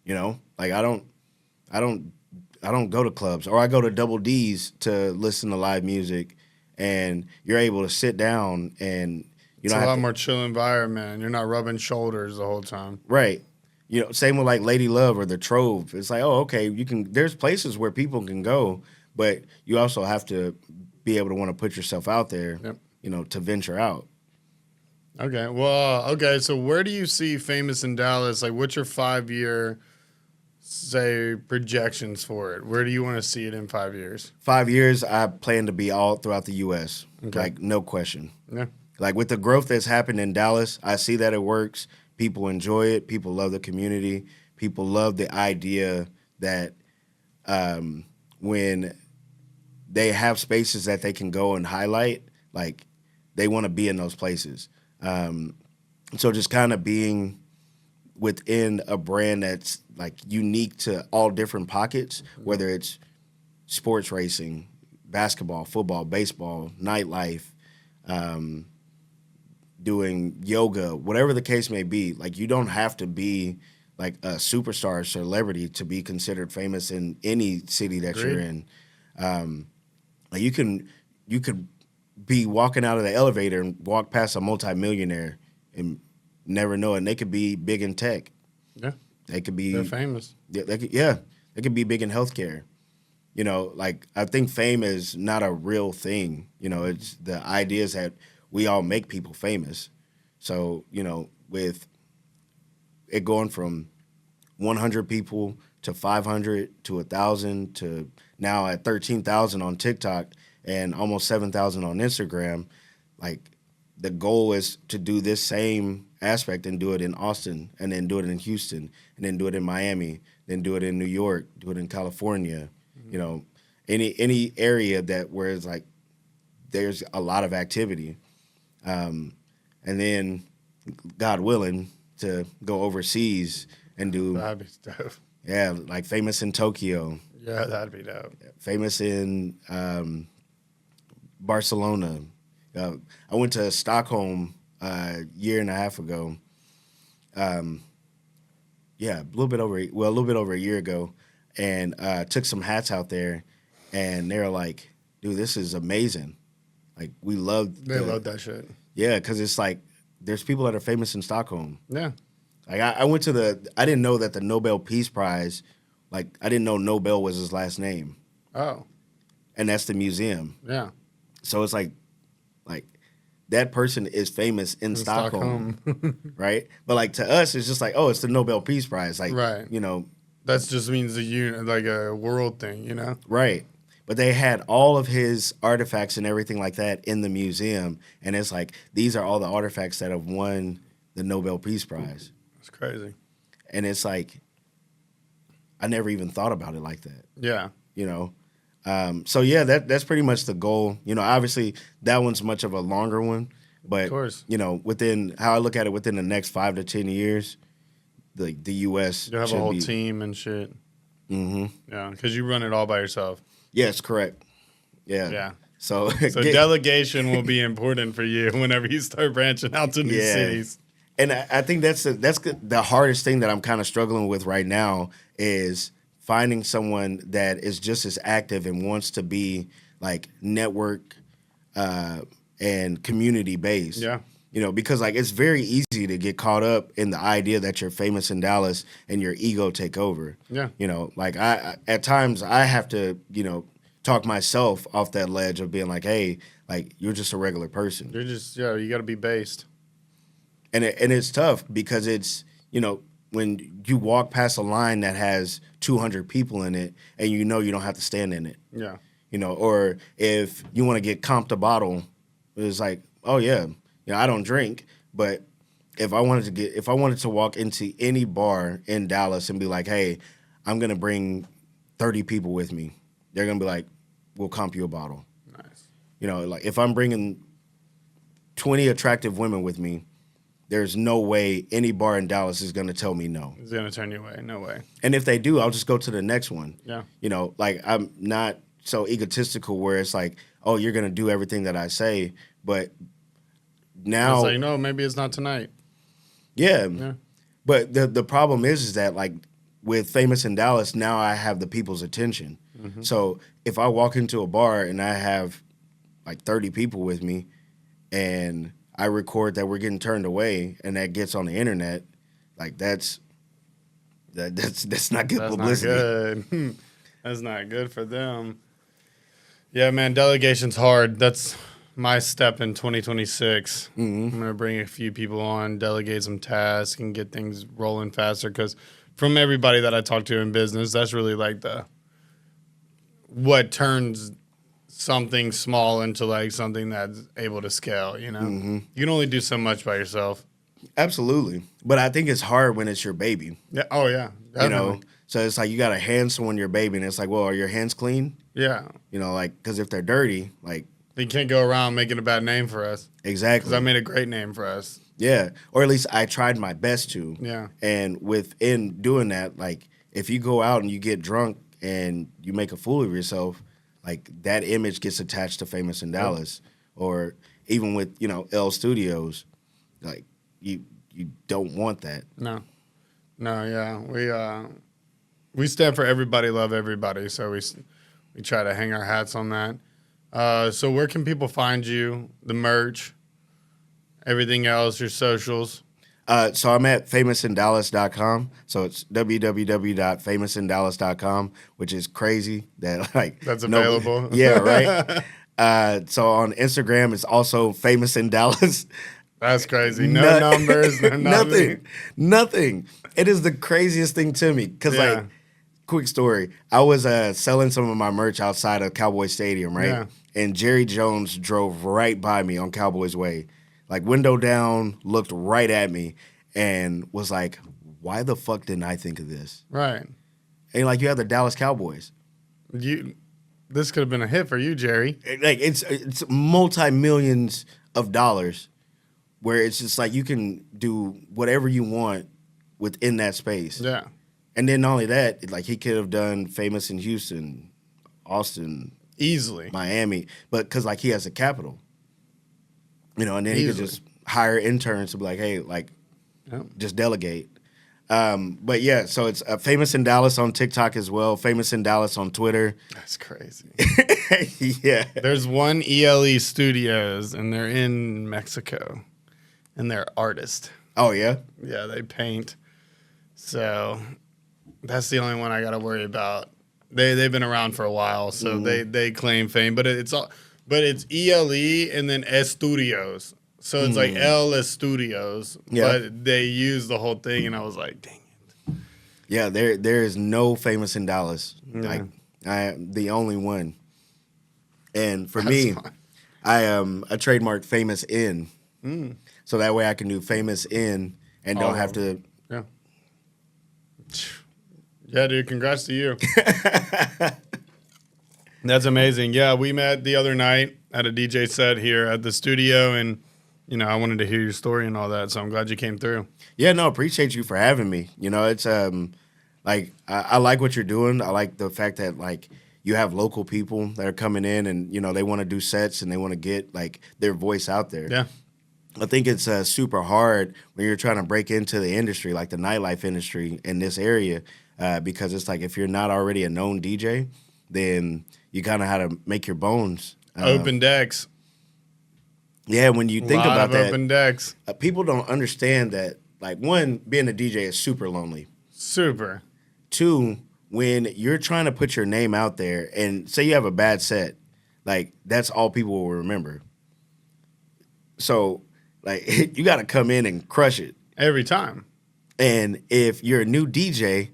Like I don't go to clubs, or I go to Double D's to listen to live music, and you're able to sit down and It's a lot more chill environment. You're not rubbing shoulders the whole time. right. Same with like Lady Love or the Trove. It's like, oh, okay, there's places where people can go, but you also have to be able to want to put yourself out there, Yep. To venture out. Okay. Well, okay. So where do you see Famous in Dallas? Like, what's your 5-year, say, projections for it? Where do you want to see it in 5 years? 5 years, I plan to be all throughout the U.S. Okay. Like, no question. Yeah. Like, with the growth that's happened in Dallas, I see that it works. People enjoy it. People love the community. People love the idea that when they have spaces that they can go and highlight, like, they want to be in those places. So just kind of being within a brand that's, like, unique to all different pockets, whether it's sports racing, basketball, football, baseball, nightlife, doing yoga, whatever the case may be. Like, you don't have to be like a superstar or celebrity to be considered famous in any city that you're in. Like, you could be walking out of the elevator and walk past a multimillionaire and never know it. And they could be big in tech. Yeah. They could be. They're famous. They could be big in healthcare. Like, I think fame is not a real thing. It's the ideas that we all make people famous. So, with it going from 100 people to 500 to 1,000 to now at 13,000 on TikTok and almost 7,000 on Instagram, like, the goal is to do this same aspect and do it in Austin, and then do it in Houston, and then do it in Miami, then do it in New York, do it in California, any area that where it's like there's a lot of activity. And then, God willing, to go overseas and do. That'd be dope. Yeah, like Famous in Tokyo. Yeah, that'd be dope. Famous in Barcelona. I went to Stockholm a year and a half ago. A little bit over a year ago, and took some hats out there, and they were like, "Dude, this is amazing." Like, we love. They love that shit. Yeah, because it's like there's people that are famous in Stockholm. Yeah. Like, I went to I didn't know that the Nobel Peace Prize, like, I didn't know Nobel was his last name. Oh. And that's the museum. Yeah. So it's like that person is famous in Stockholm. Right? But, like, to us, it's just like, oh, it's the Nobel Peace Prize. Like, right. That just means like a world thing, Right. But they had all of his artifacts and everything like that in the museum. And it's like, these are all the artifacts that have won the Nobel Peace Prize. That's crazy. And it's like, I never even thought about it like that. Yeah. So yeah, that's pretty much the goal. Obviously that one's much of a longer one, but of course. Within how I look at it, within the next 5 to 10 years, the U.S. You have a whole team and shit. Mm-hmm. Yeah, because you run it all by yourself. Yes, correct. Yeah. Yeah. So delegation will be important for you whenever you start branching out to new cities. And I think that's the hardest thing that I'm kind of struggling with right now is finding someone that is just as active and wants to be, like, network and community based. Yeah. Because, like, it's very easy to get caught up in the idea that you're famous in Dallas and your ego take over. Yeah. Like, I at times I have to, talk myself off that ledge of being like, hey, like, you're just a regular person. You're just, you got to be based. And it's tough because it's, when you walk past a line that has 200 people in it and you don't have to stand in it. Yeah. Or if you want to get comped a bottle, it's like, oh yeah, I don't drink, but if I wanted to walk into any bar in Dallas and be like, hey, I'm going to bring 30 people with me, they're going to be like, we'll comp you a bottle. Nice. Like, if I'm bringing 20 attractive women with me, there's no way any bar in Dallas is going to tell me no. It's going to turn you away. No way. And if they do, I'll just go to the next one. Yeah. Like, I'm not so egotistical where it's like, oh, you're going to do everything that I say. But now. It's like, no, maybe it's not tonight. Yeah. But the problem is that, like, with Famous in Dallas, now I have the people's attention. So if I walk into a bar and I have like 30 people with me and I record that we're getting turned away and that gets on the internet, like that's not good publicity. Not good. That's not good for them. Yeah, man, delegation's hard. That's my step in 2026. I'm going to bring a few people on, delegate some tasks, and get things rolling faster. Because from everybody that I talk to in business, that's really like what turns something small into like something that's able to scale, you know? You can only do so much by yourself. Absolutely. But I think it's hard when it's your baby. Yeah. Oh, yeah. Definitely. You know? So it's like you got to hand someone your baby, and it's like, well, are your hands clean? Yeah. You know, like, because if they're dirty, like. They can't go around making a bad name for us. Exactly. Because I made a great name for us. Yeah. Or at least I tried my best to. Yeah. And within doing that, like, if you go out and you get drunk and you make a fool of yourself, like, that image gets attached to Famous in Dallas. Or even with, you know, L Studios, like, you don't want that. No, yeah. We stand for everybody, love everybody. So we try to hang our hats on that. So where can people find you? The merch, everything else, your socials. So I'm at famousindallas.com. So it's www.famousindallas.com, which is crazy that like that's available. Yeah, right. So on Instagram, it's also Famous in Dallas. That's crazy. No numbers, no nothing. It is the craziest thing to me because like. Quick story. I was selling some of my merch outside of Cowboy Stadium, right? Yeah. And Jerry Jones drove right by me on Cowboys Way. Like, window down, looked right at me, and was like, why the fuck didn't I think of this? Right. And, like, you have the Dallas Cowboys. This could have been a hit for you, Jerry. Like, it's multi-millions of dollars where it's just like you can do whatever you want within that space. Yeah. And then not only that, like he could have done Famous in Houston, Austin, easily, Miami, but because like he has a capital, you know, and then he could just hire interns to be like, hey, like, just delegate. But yeah, so it's Famous in Dallas on TikTok as well. Famous in Dallas on Twitter. That's crazy. Yeah. There's one ELE Studios, and they're in Mexico, and they're artists. Oh yeah. Yeah, they paint. So. That's the only one I got to worry about. They've been around for a while, so they claim fame. But it's ELE and then Estudios. So it's like Ellis Studios, but they use the whole thing, and I was like, dang it. Yeah, there is no Famous in Dallas. Yeah. Like I am the only one. And for That's me, fine. I trademarked Famous in, so that way I can do Famous in and don't have to. Yeah. Yeah, dude, congrats to you. That's amazing. Yeah, we met the other night at a DJ set here at the studio, and, you know, I wanted to hear your story and all that, so I'm glad you came through. Yeah, no, appreciate you for having me. You know, it's like I like what you're doing. I like the fact that, like, you have local people that are coming in and, you know, they want to do sets and they want to get, like, their voice out there. Yeah. I think it's super hard when you're trying to break into the industry, like the nightlife industry in this area, because it's like if you're not already a known DJ, then you kind of have to make your bones. Open decks. Yeah, when you think about that, open decks. People don't understand that, like, one, being a DJ is super lonely. Super. Two, when you're trying to put your name out there and say you have a bad set, like, that's all people will remember. So, like, you got to come in and crush it. Every time. And if you're a new DJ,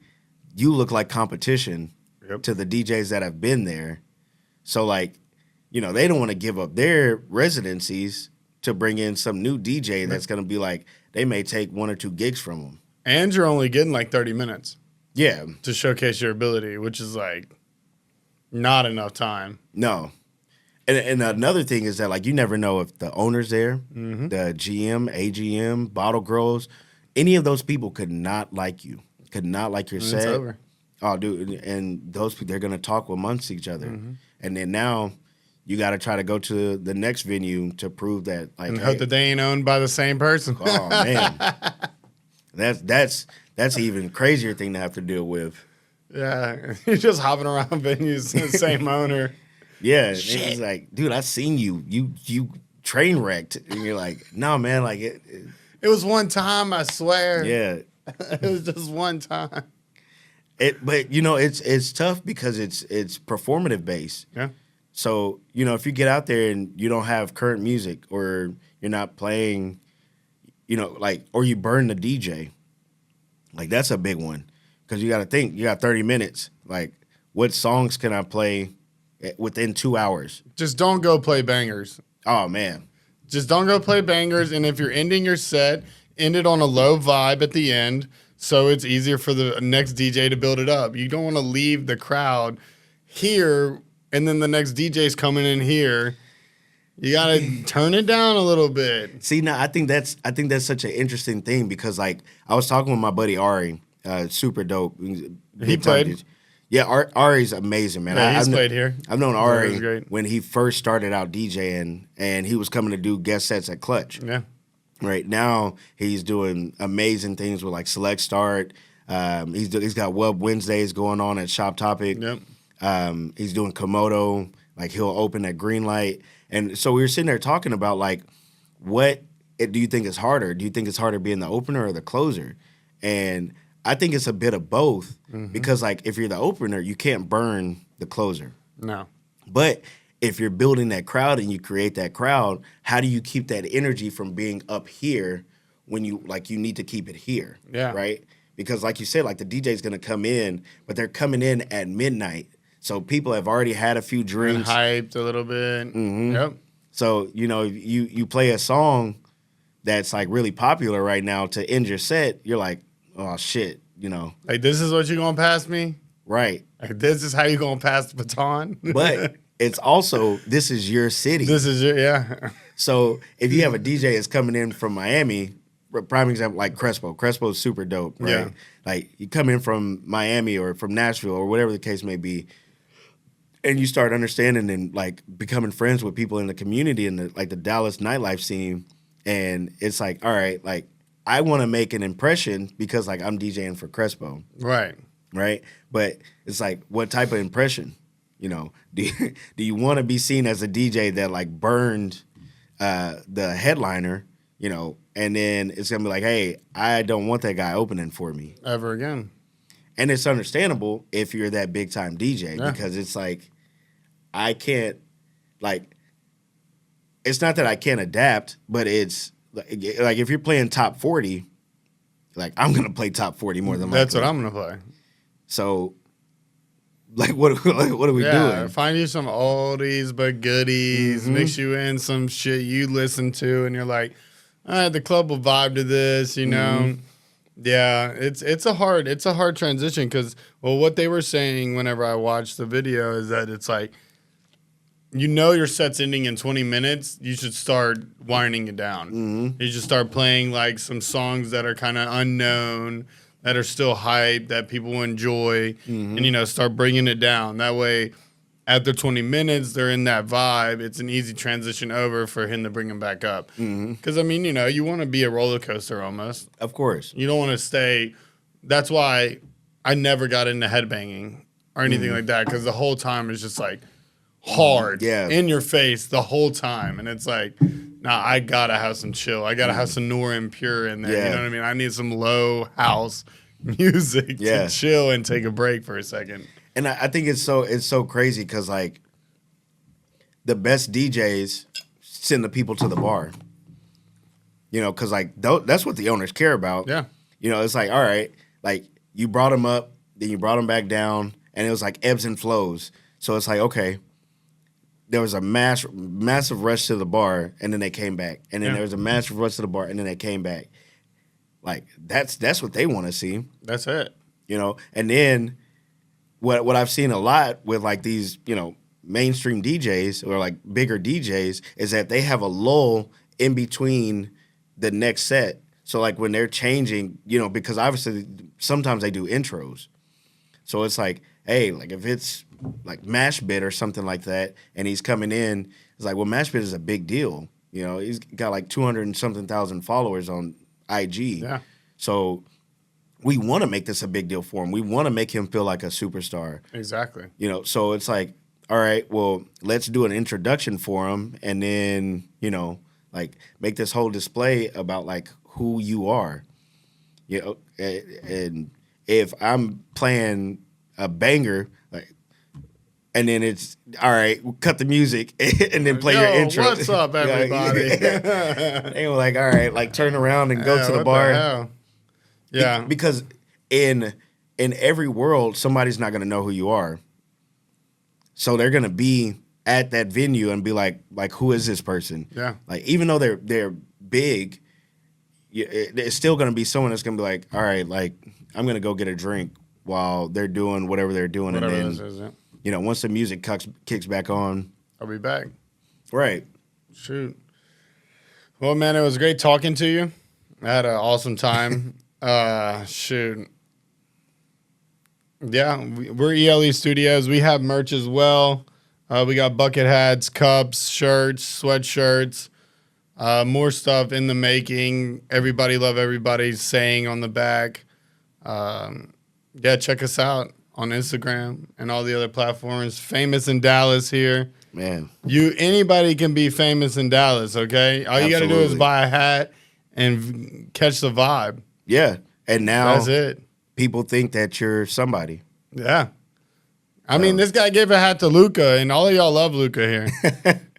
you look like competition to the DJs that have been there. So, like, you know, they don't want to give up their residencies to bring in some new DJ that's going to be like, they may take 1 or 2 gigs from them. And you're only getting like 30 minutes. Yeah. To showcase your ability, which is like not enough time. No. And another thing is that, like, you never know if the owner's there, the GM, AGM, bottle girls, any of those people could not like you, could not like your set. It's over. Oh, dude. And those people, they're going to talk amongst each other. And then now you got to try to go to the next venue to prove that, like, and hope that they ain't owned by the same person. Oh, man. That's That's an even crazier thing to have to deal with. Yeah, you're just hopping around venues, the same owner. Yeah, Shit. it's like, dude, I seen you. You train wrecked, and you're like, no, man, like It was one time, I swear. yeah. It was just one time. But you know, it's tough because it's performative based. Yeah. So you know, if you get out there and you don't have current music, or you're not playing, you know, like, or you burn the DJ, like that's a big one, because you got to think, you got 30 minutes. Like, what songs can I play within 2 hours? Just don't go play bangers. Oh man, Just don't go play bangers. And if you're ending your set, end it on a low vibe at the end, so it's easier for the next DJ to build it up. You don't want to leave the crowd here and then the next DJ's coming in here. You got to turn it down a little bit. see, now I think that's such an interesting thing, because like I was talking with my buddy Ari, super dope. He played. Yeah, Ari's amazing, man. Yeah, he's played here. I've known Ari's Ari great. when he first started out DJing, and he was coming to do guest sets at Clutch. Yeah. Right now, he's doing amazing things with like Select Start. He's got Web Wednesdays going on at Shop Topic. Yep. He's doing Komodo. Like, he'll open at Greenlight. And so we were sitting there talking about, like, what do you think is harder? Do you think it's harder being the opener or the closer? And I think it's a bit of both, because, like, if you're the opener, you can't burn the closer. No. But if you're building that crowd and you create that crowd, how do you keep that energy from being up here when you need to keep it here? Yeah. Right? Because like you said, like, the DJ's going to come in, but they're coming in at midnight. So people have already had a few drinks. And hyped a little bit. Mm-hmm. Yep. So, you know, you play a song that's like really popular right now to end your set, you're like, oh shit, you know. Like, this is what you going to pass me? Right. Like, this is how you going to pass the baton? But it's also, this is your city. This is your, yeah. So if you have a DJ that's coming in from Miami, prime example, like Crespo. Crespo's super dope, right? Yeah. Like, you come in from Miami or from Nashville or whatever the case may be, and you start understanding and like becoming friends with people in the community and the Dallas nightlife scene, and it's like, all right, like, I want to make an impression because like I'm DJing for Crespo, Right. right? But it's like, what type of impression? You know, do you want to be seen as a DJ that like burned the headliner, you know, and then it's gonna be like, hey, I don't want that guy opening for me Ever again. and it's understandable if you're that big time DJ, Yeah. because it's like, I can't, like, it's not that I can't adapt, but it's like if you're playing top 40, like, I'm gonna play top 40 more than That's likely. what I'm going to play. So, like, what are we doing? Find you some oldies but goodies. Mix you in some shit you listen to, and you're like, all right, the club will vibe to this, you know. Yeah, it's a hard transition, because, well, what they were saying whenever I watched the video is that it's like, you know, your set's ending in 20 minutes, you should start winding it down. You should start playing like some songs that are kind of unknown, that are still hype, that people enjoy, and, you know, start bringing it down. That way, after 20 minutes, they're in that vibe. It's an easy transition over for him to bring them back up. Because, I mean, you know, you want to be a roller coaster almost. Of course. You don't want to stay. That's why I never got into headbanging or anything like that, because the whole time is just like hard, in your face the whole time. And it's like, nah, I got to have some chill. I got to have some Noor and Pure in there. You know what I mean? I need some low house music to chill and take a break for a second. And I think it's so crazy, because like the best DJs send the people to the bar. You know, because like that's what the owners care about. Yeah. You know, it's like, all right, like, you brought them up, then you brought them back down, and it was like ebbs and flows. So it's like, okay, there was a massive rush to the bar, and then they came back, and then there was a massive rush to the bar, and then they came back. Like, that's what they want to see. That's it. You know, and then what I've seen a lot with like these, you know, mainstream DJs or like bigger DJs is that they have a lull in between the next set. So like when they're changing, you know, because obviously sometimes they do intros. So it's like, hey, like if it's like Mashbit or something like that, and he's coming in, it's like, well, Mashbit is a big deal. You know, he's got like 200 and something thousand followers on IG. Yeah. So we want to make this a big deal for him. We want to make him feel like a superstar. Exactly. You know, so it's like, all right, well, let's do an introduction for him, and then, you know, like make this whole display about like who you are. You know, and if I'm playing a banger, like, and then it's all right, we'll cut the music and then play your intro. What's up, everybody? They were like, all right, like turn around and go to the bar. Yeah, because in every world, somebody's not gonna know who you are. So they're gonna be at that venue and be like who is this person? Yeah. Like even though they're big, it's still gonna be someone that's gonna be like, all right, like I'm gonna go get a drink while they're doing whatever they're doing, whatever and then this is, yeah. you know once the music kicks back on, I'll be back. Right. Shoot. Well, man, it was great talking to you. I had an awesome time. Shoot. Yeah, we're ELE Studios. We have merch as well. We got bucket hats, cups, shirts, sweatshirts, more stuff in the making. Everybody love everybody's saying on the back. Yeah, check us out on Instagram and all the other platforms. Famous in Dallas here. Man. Anybody can be famous in Dallas, okay? All you got to do is Absolutely. buy a hat and catch the vibe. Yeah. And now That's it. people think that you're somebody. Yeah. I mean, this guy gave a hat to Luca, and all of y'all love Luca here.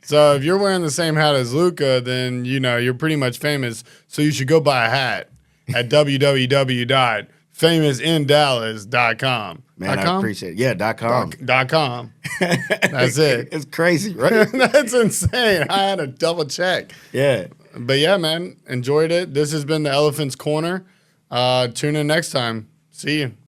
So if you're wearing the same hat as Luca, then, you know, you're pretty much famous. So you should go buy a hat at www.famousindallas.com. Man, I appreciate it. Yeah, .com. .com. That's it. It's crazy, right? That's insane. I had to double check. Yeah. But yeah, man, enjoyed it. This has been the Elephant's Corner. Tune in next time. See you.